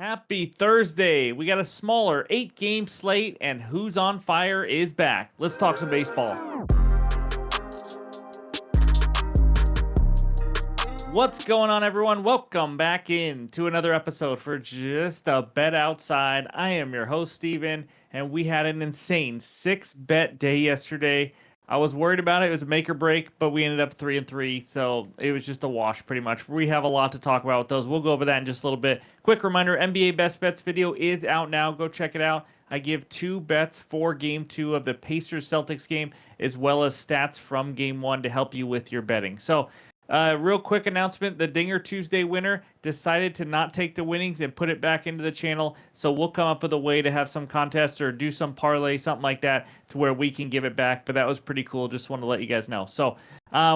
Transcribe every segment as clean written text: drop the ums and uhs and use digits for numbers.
Happy Thursday. We got a smaller 8-game slate, and Who's on Fire is back. Let's talk some baseball. What's going on, everyone? Welcome back in to another episode for Just a Bet Outside. I am your host, Steven, and we had an insane 6-bet day yesterday. I was worried about it. It was a make or break, but we ended up 3-3, so it was just a wash pretty much. We have a lot to talk about with those. We'll go over that in just a little bit. Quick reminder, NBA Best Bets video is out now. Go check it out. I give 2 bets for Game 2 of the Pacers-Celtics game, as well as stats from Game 1 to help you with your betting. So, real quick announcement, the Dinger Tuesday winner decided to not take the winnings and put it back into the channel, so we'll come up with a way to have some contests or do some parlay, something like that, to where we can give it back, but that was pretty cool. Just want to let you guys know. So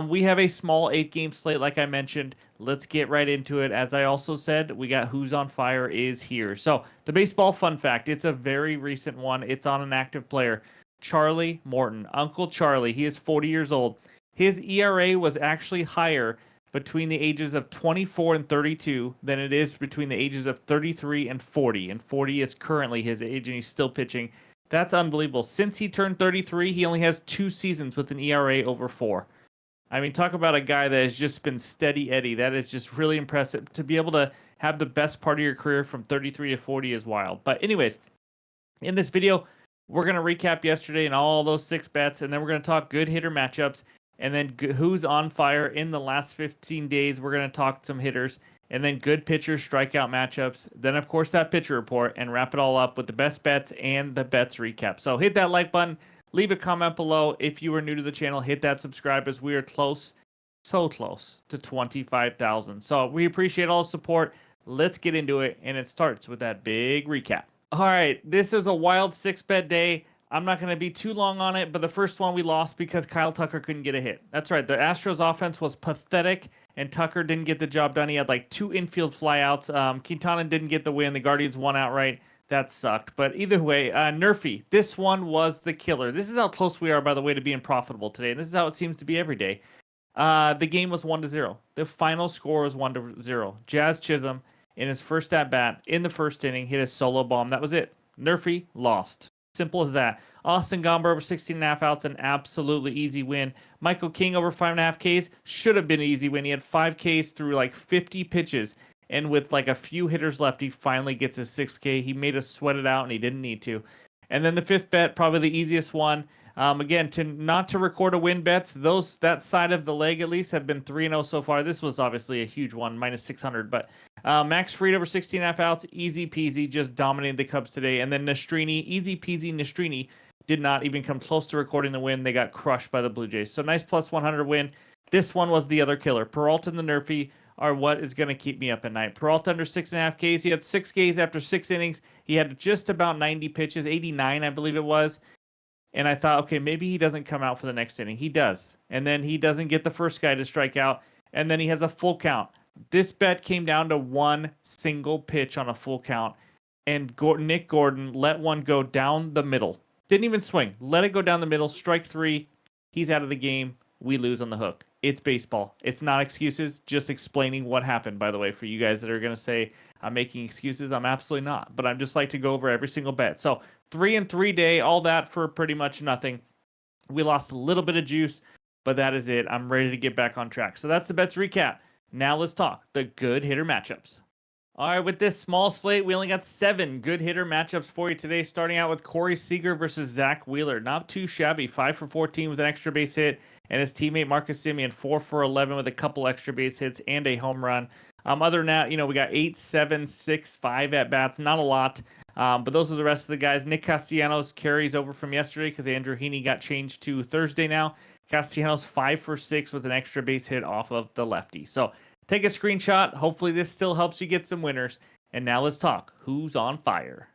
we have a small 8-game slate, like I mentioned. Let's get right into it. As I also said, we got Who's on Fire is here. So the baseball fun fact, it's a very recent one. It's on an active player, Charlie Morton. Uncle Charlie, he is 40 years old. His ERA was actually higher between the ages of 24 and 32 than it is between the ages of 33 and 40. And 40 is currently his age, and he's still pitching. That's unbelievable. Since he turned 33, he only has 2 seasons with an ERA over 4. I mean, talk about a guy that has just been steady Eddie. That is just really impressive. To be able to have the best part of your career from 33 to 40 is wild. But anyways, in this video, we're going to recap yesterday and all those 6 bets, and then we're going to talk good hitter matchups. And then who's on fire in the last 15 days. We're going to talk some hitters. And then good pitchers, strikeout matchups. Then, of course, that pitcher report. And wrap it all up with the best bets and the bets recap. So hit that like button. Leave a comment below. If you are new to the channel, hit that subscribe, as we are close, so close to 25,000. So we appreciate all the support. Let's get into it. And it starts with that big recap. All right. This is a wild 6-bet day. I'm not going to be too long on it, but the first one we lost because Kyle Tucker couldn't get a hit. That's right. The Astros offense was pathetic, and Tucker didn't get the job done. He had like 2 infield flyouts. Quintana didn't get the win. The Guardians won outright. That sucked. But either way, Nerfy, this one was the killer. This is how close we are, by the way, to being profitable today. And this is how it seems to be every day. The game was 1-0. The final score was 1-0. Jazz Chisholm, in his first at-bat, in the first inning, hit a solo bomb. That was it. Nerfy lost. Simple as that. Austin Gomber over 16.5 outs, an absolutely easy win. Michael King over 5.5 Ks, should have been an easy win. He had 5 Ks through like 50 pitches, and with like a few hitters left, he finally gets his 6K. He made us sweat it out, and he didn't need to. And then the 5th bet, probably the easiest one. Again, not to record a win bets, that side of the leg at least have been 3-0 so far. This was obviously a huge one, minus 600. But Max Fried over 16.5 outs, easy peasy, just dominated the Cubs today. And then Nastrini, easy peasy Nastrini, did not even come close to recording the win. They got crushed by the Blue Jays. So nice plus 100 win. This one was the other killer. Peralta and the Nerfy are what is going to keep me up at night. Peralta under 6.5 Ks. He had 6 Ks after 6 innings. He had just about 90 pitches, 89, I believe it was. And I thought, okay, maybe he doesn't come out for the next inning. He does. And then he doesn't get the first guy to strike out. And then he has a full count. This bet came down to 1 single pitch on a full count. And Nick Gordon let one go down the middle. Didn't even swing. Let it go down the middle. Strike 3. He's out of the game. We lose on the hook. It's baseball. It's not excuses. Just explaining what happened, by the way, for you guys that are going to say I'm making excuses. I'm absolutely not. But I'm just like to go over every single bet. So 3-3 day, all that for pretty much nothing. We lost a little bit of juice, but that is it. I'm ready to get back on track. So that's the bets recap. Now let's talk the good hitter matchups. All right, with this small slate, we only got 7 good hitter matchups for you today, starting out with Corey Seager versus Zach Wheeler. Not too shabby, 5 for 14 with an extra base hit, and his teammate Marcus Semien, 4 for 11 with a couple extra base hits and a home run. Other than that, we got 8, 7, 6, 5 at-bats, not a lot, but those are the rest of the guys. Nick Castellanos carries over from yesterday because Andrew Heaney got changed to Thursday now. Castellanos 5 for 6 with an extra base hit off of the lefty. So take a screenshot. Hopefully this still helps you get some winners. And now let's talk who's on fire.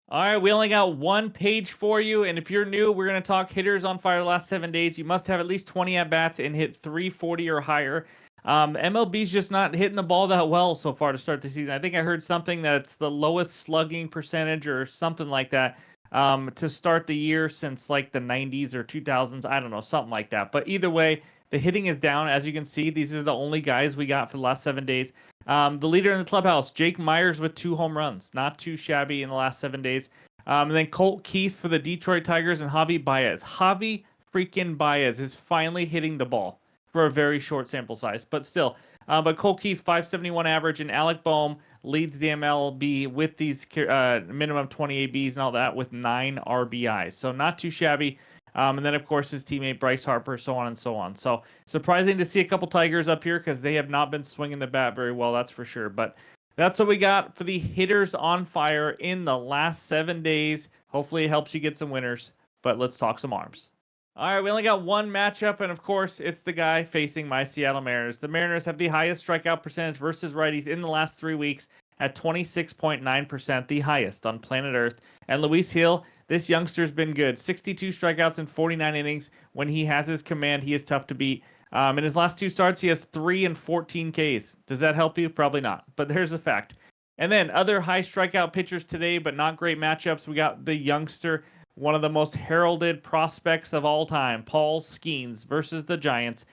All right, we only got 1 page for you. And if you're new, we're going to talk hitters on fire the last 7 days. You must have at least 20 at-bats and hit 340 or higher. MLB's just not hitting the ball that well so far to start the season. I think I heard something that's the lowest slugging percentage or something like that to start the year since like the 90s or 2000s. I don't know, something like that. But either way, The hitting is down, as you can see. These are the only guys we got for the last 7 days. The leader in the clubhouse, Jake Myers with 2 home runs. Not too shabby in the last 7 days. And then Colt Keith for the Detroit Tigers and Javi Baez. Javi freaking Baez is finally hitting the ball for a very short sample size, but still. But Colt Keith, 571 average, and Alec Boehm leads the MLB with these minimum 20 ABs and all that with 9 RBIs. So not too shabby. And then, of course, his teammate Bryce Harper, so on and so on. So surprising to see a couple Tigers up here because they have not been swinging the bat very well, that's for sure. But that's what we got for the hitters on fire in the last 7 days. Hopefully it helps you get some winners, but let's talk some arms. All right, we only got one matchup, and of course, it's the guy facing my Seattle Mariners. The Mariners have the highest strikeout percentage versus righties in the last 3 weeks at 26.9%, the highest on planet Earth. And Luis Hill, this youngster's been good. 62 strikeouts in 49 innings. When he has his command, he is tough to beat. In his last 2 starts, he has 3 and 14 Ks. Does that help you? Probably not, but there's a fact. And then other high strikeout pitchers today, but not great matchups. We got the youngster, one of the most heralded prospects of all time, Paul Skeens versus the Giants.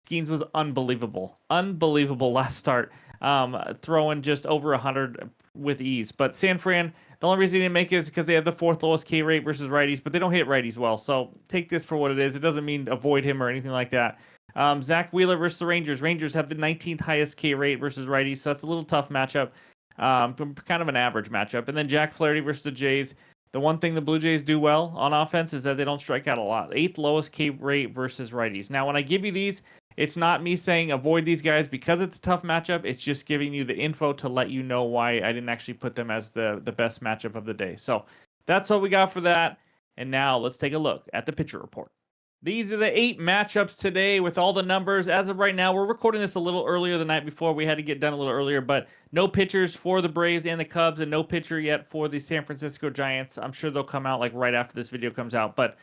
Skeens was unbelievable last start, throwing just over 100 with ease. But San Fran, the only reason he didn't make it is because they have the 4th lowest K rate versus righties, but they don't hit righties well. So take this for what it is. It doesn't mean avoid him or anything like that. Zach Wheeler versus the Rangers. Rangers have the 19th highest K rate versus righties, so that's a little tough matchup. Kind of an average matchup. And then Jack Flaherty versus the Jays. The one thing the Blue Jays do well on offense is that they don't strike out a lot. 8th lowest K rate versus righties. Now, when I give you these, it's not me saying avoid these guys because it's a tough matchup. It's just giving you the info to let you know why I didn't actually put them as the best matchup of the day. So that's what we got for that. And now let's take a look at the pitcher report. These are the 8 matchups today with all the numbers. As of right now, we're recording this a little earlier the night before. We had to get done a little earlier, but no pitchers for the Braves and the Cubs, and no pitcher yet for the San Francisco Giants. I'm sure they'll come out like right after this video comes out. But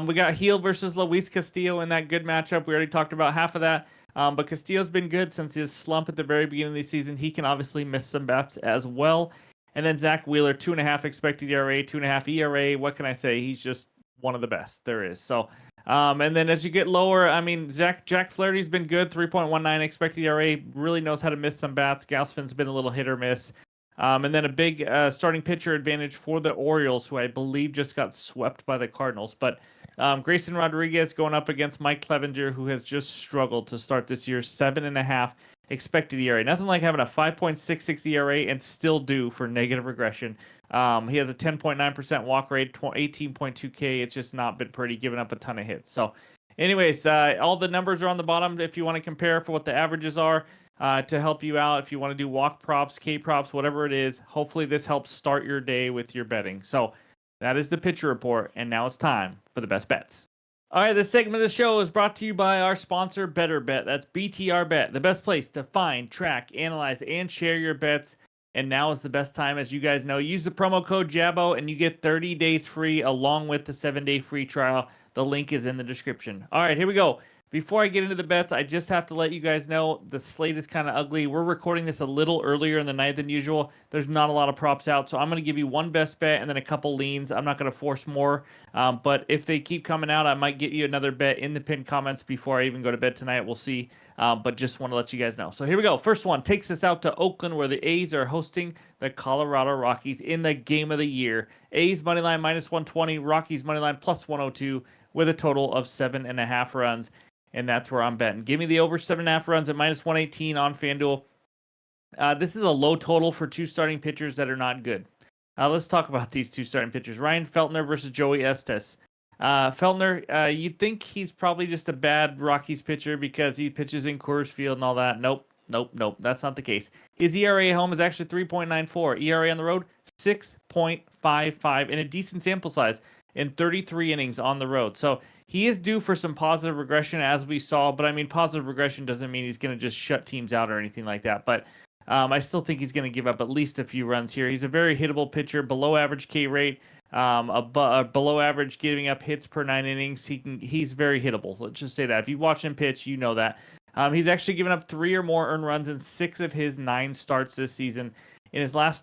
we got Heel versus Luis Castillo in that good matchup. We already talked about half of that. But Castillo's been good since his slump at the very beginning of the season. He can obviously miss some bats as well. And then Zach Wheeler, 2.5 expected ERA, 2.5 ERA. What can I say? He's just one of the best there is. So. And then as you get lower, I mean, Jack Flaherty's been good, 3.19 expected ERA, really knows how to miss some bats. Gausman's been a little hit or miss. And then a big starting pitcher advantage for the Orioles, who I believe just got swept by the Cardinals. But Grayson Rodriguez going up against Mike Clevenger, who has just struggled to start this year, 7.5 expected ERA. Nothing like having a 5.66 ERA and still due for negative regression. He has a 10.9% walk rate, 18.2 K. It's just not been pretty, giving up a ton of hits. So anyways, all the numbers are on the bottom if you want to compare for what the averages are to help you out. If you want to do walk props, K props, whatever it is, hopefully this helps start your day with your betting. So that is the pitcher report, and now it's time for the best bets. All right, this segment of the show is brought to you by our sponsor, Better Bet. That's BTR Bet, the best place to find, track, analyze, and share your bets. And now is the best time, as you guys know. Use the promo code JABO, and you get 30 days free along with the 7-day free trial. The link is in the description. All right, here we go. Before I get into the bets, I just have to let you guys know the slate is kind of ugly. We're recording this a little earlier in the night than usual. There's not a lot of props out, so I'm going to give you one best bet and then a couple leans. I'm not going to force more, but if they keep coming out, I might get you another bet in the pinned comments before I even go to bed tonight. We'll see, but just want to let you guys know. So here we go. First one takes us out to Oakland, where the A's are hosting the Colorado Rockies in the game of the year. A's moneyline -120, Rockies moneyline +102 with a total of 7.5 runs. And that's where I'm betting. Give me the over 7.5 runs at -118 on FanDuel. This is a low total for 2 starting pitchers that are not good. Let's talk about these 2 starting pitchers. Ryan Feltner versus Joey Estes. Feltner, you'd think he's probably just a bad Rockies pitcher because he pitches in Coors Field and all that. Nope. That's not the case. His ERA at home is actually 3.94. ERA on the road, 6.55 in a decent sample size in 33 innings on the road. So he is due for some positive regression, as we saw, but I mean, positive regression doesn't mean he's going to just shut teams out or anything like that. But I still think he's going to give up at least a few runs here. He's a very hittable pitcher, below average K rate, below average giving up hits per 9 innings. He's very hittable. Let's just say that. If you watch him pitch, you know that. He's actually given up 3 or more earned runs in 6 of his 9 starts this season. In his last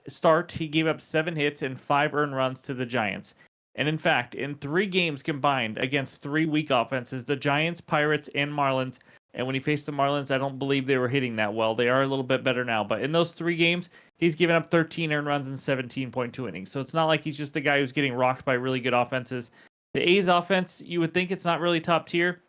start, he gave up 7 hits and 5 earned runs to the Giants. And in fact, in 3 games combined against 3 weak offenses, the Giants, Pirates, and Marlins, and when he faced the Marlins, I don't believe they were hitting that well. They are a little bit better now. But in those 3 games, he's given up 13 earned runs in 17.2 innings. So it's not like he's just a guy who's getting rocked by really good offenses. The A's offense, you would think it's not really top tier,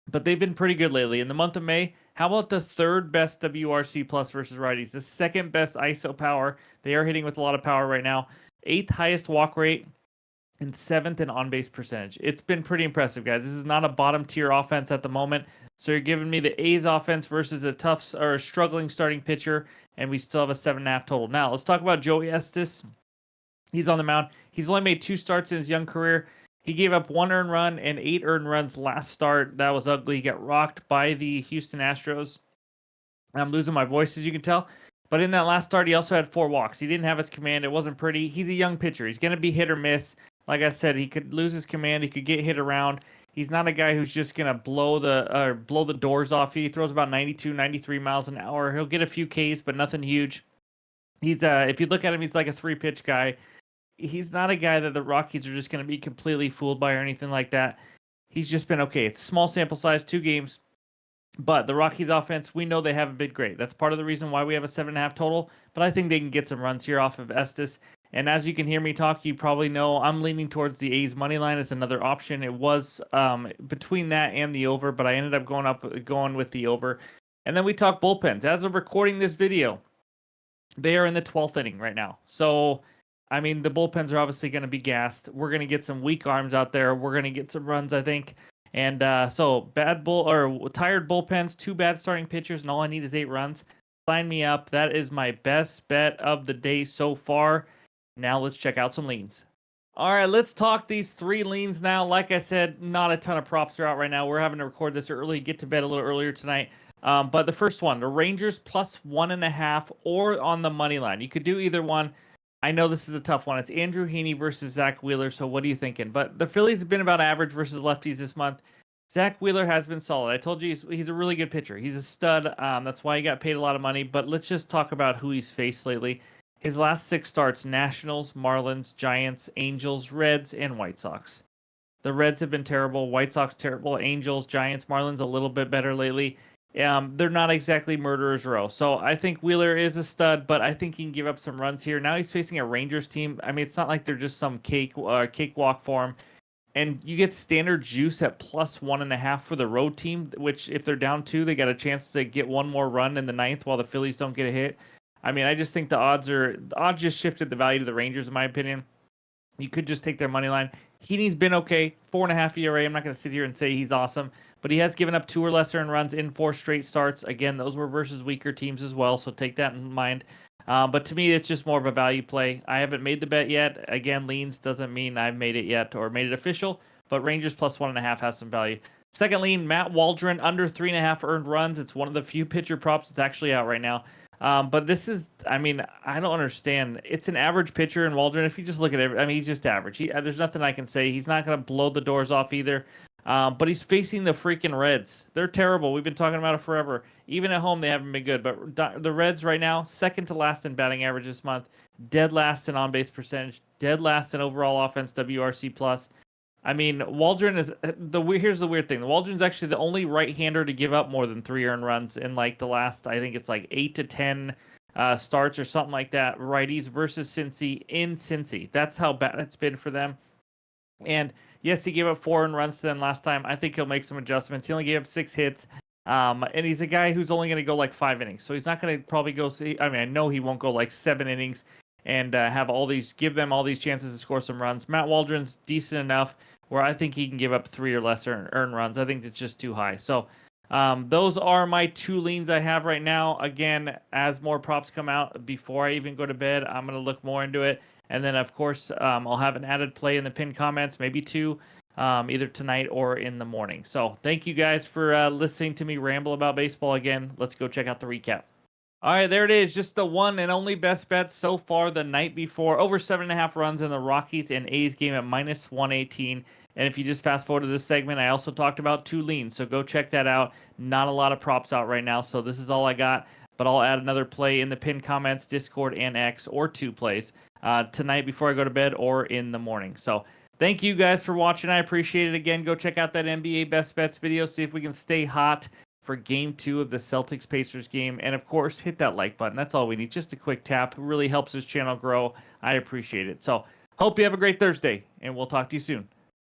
but they've been pretty good lately. In the month of May, how about the 3rd best WRC plus versus righties? The 2nd best ISO power. They are hitting with a lot of power right now. 8th highest walk rate and 7th in on-base percentage. It's been pretty impressive, guys. This is not a bottom-tier offense at the moment. So you're giving me the A's offense versus a tough or a struggling starting pitcher, and we still have a 7.5 total. Now, let's talk about Joey Estes. He's on the mound. He's only made 2 starts in his young career. He gave up 1 earned run and 8 earned runs last start. That was ugly. He got rocked by the Houston Astros. I'm losing my voice, as you can tell. But in that last start, he also had 4 walks. He didn't have his command. It wasn't pretty. He's a young pitcher. He's going to be hit or miss. Like I said, he could lose his command. He could get hit around. He's not a guy who's just going to blow the doors off. He throws about 92, 93 miles an hour. He'll get a few Ks, but nothing huge. He's if you look at him, he's like a 3-pitch guy. He's not a guy that the Rockies are just going to be completely fooled by or anything like that. He's just been okay. It's a small sample size, 2 games. But the Rockies offense, we know they haven't been great. That's part of the reason why we have a 7.5 total. But I think they can get some runs here off of Estes. And as you can hear me talk, you probably know I'm leaning towards the A's money line as another option. It was between that and the over, but I ended up going with the over. And then we talk bullpens. As of recording this video, they are in the 12th inning right now. So, I mean, the bullpens are obviously going to be gassed. We're going to get some weak arms out there. We're going to get some runs, I think. And so tired bullpens, 2 bad starting pitchers, and all I need is 8 runs. Sign me up. That is my best bet of the day so far. Now let's check out some leans. All right, let's talk these 3 leans now. Like I said, not a ton of props are out right now. We're having to record this early, get to bed a little earlier tonight. But the first one, the Rangers plus 1.5 or on the money line. You could do either one. I know this is a tough one. It's Andrew Heaney versus Zach Wheeler. So what are you thinking? But the Phillies have been about average versus lefties this month. Zach Wheeler has been solid. I told you he's a really good pitcher. He's a stud. That's why he got paid a lot of money. But let's just talk about who he's faced lately. His last 6 starts, Nationals, Marlins, Giants, Angels, Reds, and White Sox. The Reds have been terrible. White Sox terrible. Angels, Giants, Marlins a little bit better lately. They're not exactly murderer's row. So I think Wheeler is a stud, but I think he can give up some runs here. Now he's facing a Rangers team. I mean, it's not like they're just some cakewalk for him. And you get standard juice at plus 1.5 for the road team, which if they're down 2, they got a chance to get 1 more run in the 9th while the Phillies don't get a hit. I mean, I just think the odds just shifted the value to the Rangers, in my opinion. You could just take their money line. Heaney's been okay, 4.5 ERA. I'm not going to sit here and say he's awesome, but he has given up 2 or less earned runs in 4 straight starts. Again, those were versus weaker teams as well, so take that in mind. But to me, it's just more of a value play. I haven't made the bet yet. Again, leans doesn't mean I've made it yet or made it official, but Rangers plus 1.5 has some value. Second lean, Matt Waldron, under 3.5 earned runs. It's one of the few pitcher props that's actually out right now. But this is, I mean, I don't understand. It's an average pitcher in Waldron. If you just look at it, I mean, he's just average. There's nothing I can say. He's not going to blow the doors off either. But he's facing the freaking Reds. They're terrible. We've been talking about it forever. Even at home, they haven't been good. But the Reds right now, second to last in batting average this month, dead last in on-base percentage, dead last in overall offense WRC plus. I mean, Waldron is here's the weird thing. Waldron's actually the only right-hander to give up more than 3 earned runs in like the last, I think it's like 8 to 10 starts or something like that. Righties versus Cincy in Cincy. That's how bad it's been for them. And yes, he gave up 4 earned runs to them last time. I think he'll make some adjustments. He only gave up 6 hits. And he's a guy who's only going to go like 5 innings. So he's not going to probably go, I mean, I know he won't go like 7 innings and give them all these chances to score some runs. Matt Waldron's decent enough where I think he can give up 3 or less earned runs. I think it's just too high. So those are my 2 leans I have right now. Again, as more props come out before I even go to bed, I'm going to look more into it. And then, of course, I'll have an added play in the pinned comments, maybe 2, either tonight or in the morning. So thank you guys for listening to me ramble about baseball again. Let's go check out the recap. All right, there it is. Just the one and only best bet so far the night before. Over 7.5 runs in the Rockies and A's game at minus 118. And if you just fast forward to this segment, I also talked about 2 leans. So go check that out. Not a lot of props out right now. So this is all I got. But I'll add another play in the pinned comments, Discord, and X, or 2 plays tonight before I go to bed or in the morning. So Thank you guys for watching. I appreciate it. Again, go check out that NBA Best Bets video. See if we can stay hot for Game 2 of the Celtics-Pacers game. And, of course, hit that like button. That's all we need. Just a quick tap. It really helps this channel grow. I appreciate it. So, hope you have a great Thursday, and we'll talk to you soon.